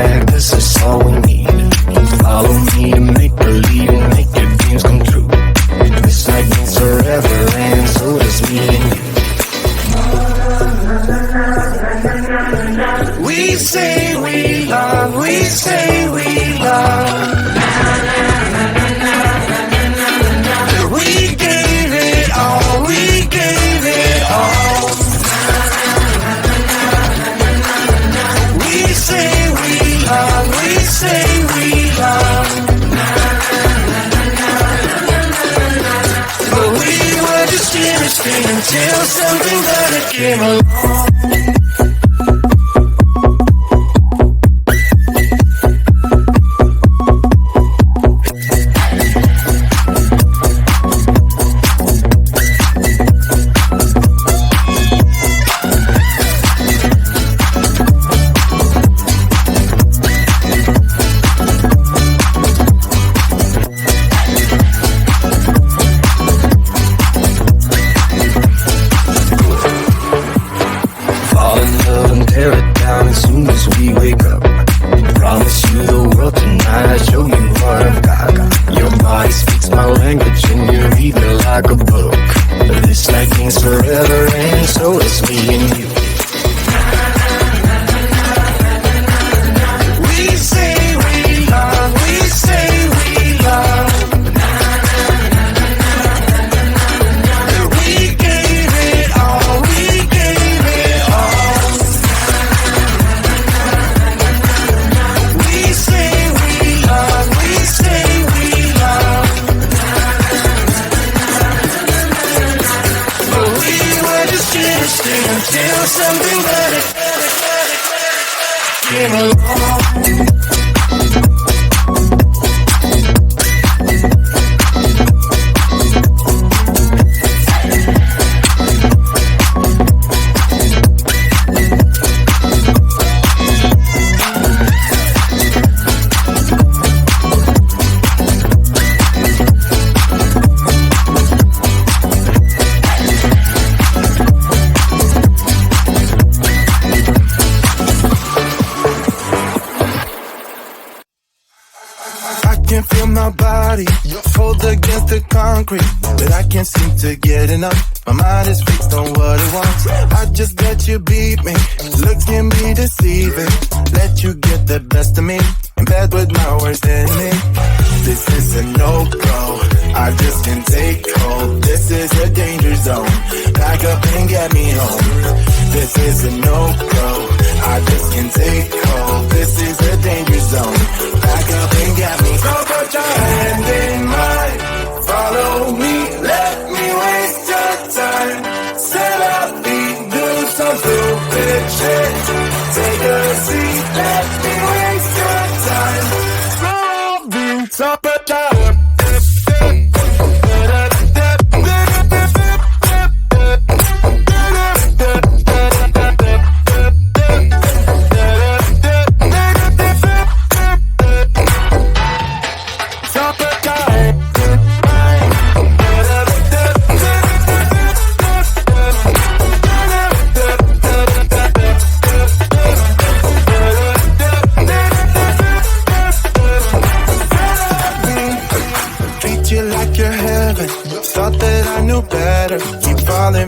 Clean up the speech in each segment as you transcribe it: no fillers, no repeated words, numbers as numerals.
swag, this is all we need. Follow me to make believe and make your dreams come true. This night means forever and so does me and you. We say we love, we say we love. We gave it all, we gave it all. We say we love, we say we love. But we were just chemistry until something better came along. Until something better came along. Hold against the concrete, but I can't seem to get enough. My mind is fixed on what it wants. I just let you beat me, look at me deceiving. Let you get the best of me, in bed with my worst enemy. This is a no-go, I just can't take hold. This is a danger zone, back up and get me home. This is a no-go, I just can't take hold. This is a danger zone, back up and get me. So put your hand in mine, follow me, let me waste your time. Set up me, do some stupid shit. Take a seat, let me waste your time. So put your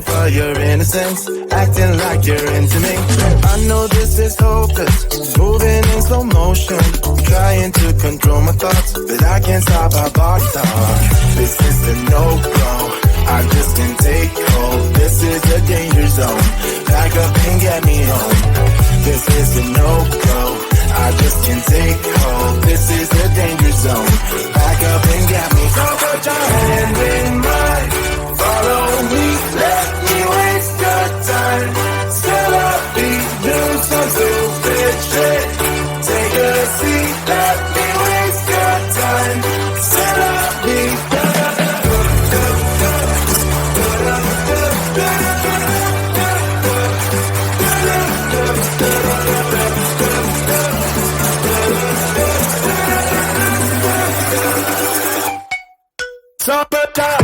for your innocence, acting like you're into me. I know this is hopeless, moving in slow motion, trying to control my thoughts, but I can't stop our body talk. This is a no-go, I just can't take hold. This is a danger zone, back up and get me home. This is a no-go, I just can't take hold. This is a danger zone, back up and get me. So put your hand in mine, follow me, let me waste your time. Still up, be do some stupid shit. Take a seat, let me waste your time. Still up, be supper time.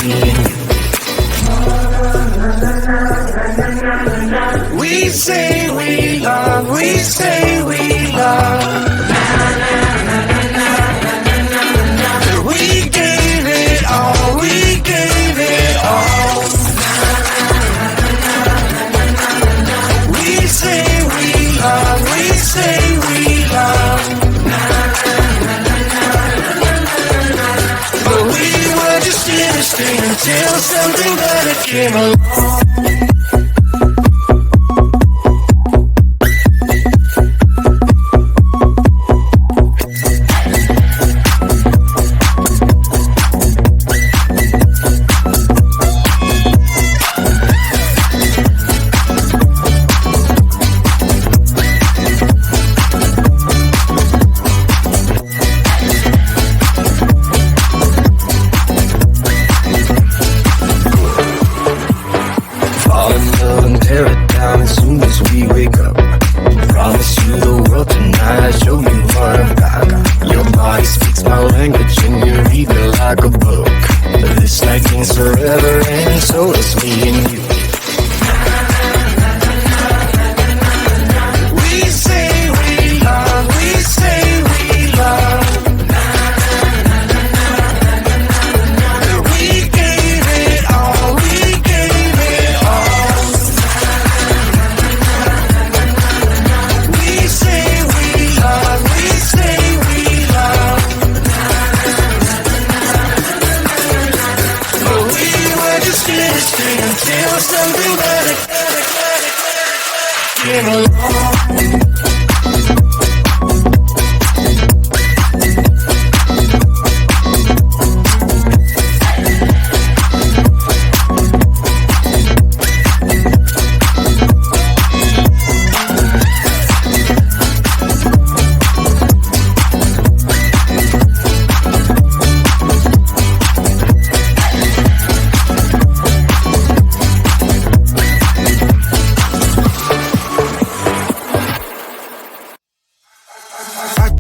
me and you. We say we love, we say we love. We gave it all, we gave it all. We say we love, we say we love. But we were just innocent until something better came along. Forever, and so does me and you. We say we love, we say we love. We gave it all, we gave it all. We say we love, we say we love. Until something better came along.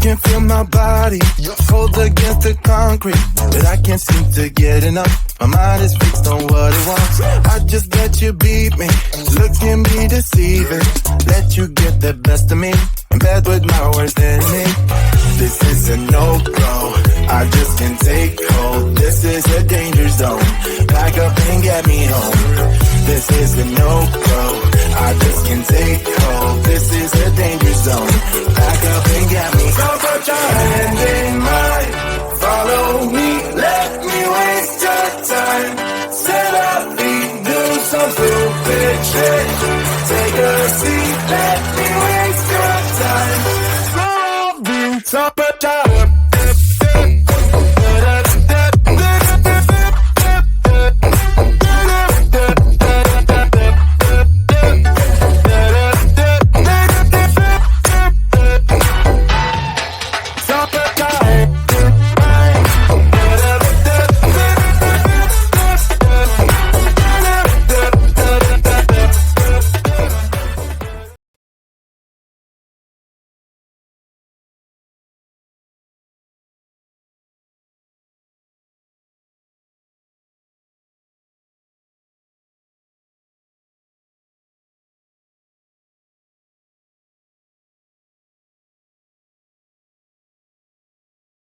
Can feel my body cold against the concrete, but I can't seem to get enough. My mind is fixed on what it wants. I just let you beat me, look can be deceiving. Let you get the best of me, in bed with my worst enemy. This is a no-go, I just can't take hold. This is a danger zone, back up and get me home. This is a no-go, I just can't take hold. This is a danger zone, back up and get me home. So put your hand in mine, follow me, let me waste your time. Set up feet, do some stupid shit. Take a seat, let